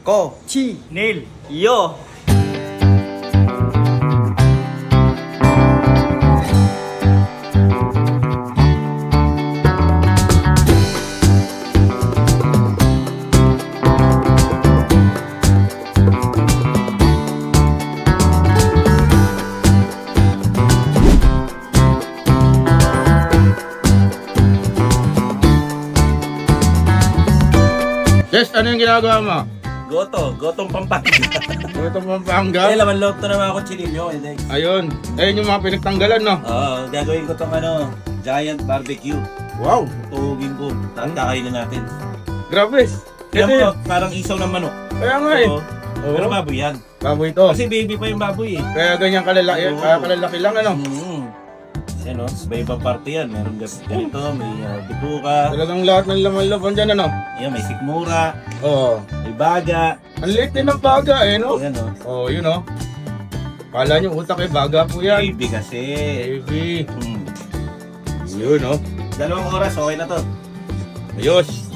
Ko, Chi, Neil. Yo. Yes, ano yung ginagawa mo? Gotong Pampanga. Ito Pampanga. Eh, laman loob to naman ako chinilyo. Ayun. Ayun yung mga pinagtanggalan, no? Oo, gagawin ko tong giant barbecue. Wow. Tuhugin ko. Kakainin natin. Grabe. Yan Ito po, yun. parang isaw ng manok. Kaya nga eh. Oo. Pero baboy yan. Baboy ito. Kasi baby pa yung baboy eh. Kaya ganyan kalalaki, Oo. kaya kalalaki lang, ano? Yan o, iba-ibang parte yan. Meron ganito, may bituka. Talagang lahat ng laman loob andyan, ano? Yan, may sikmura. Oo. May baga. Ang liit din ng baga, eh, no? Yan o. Oo, yun, no? Kala nyo utak eh, baga po yan. Baby kasi. Baby. Hmm. Yun, no? 2 oras, okay na to. Ayos.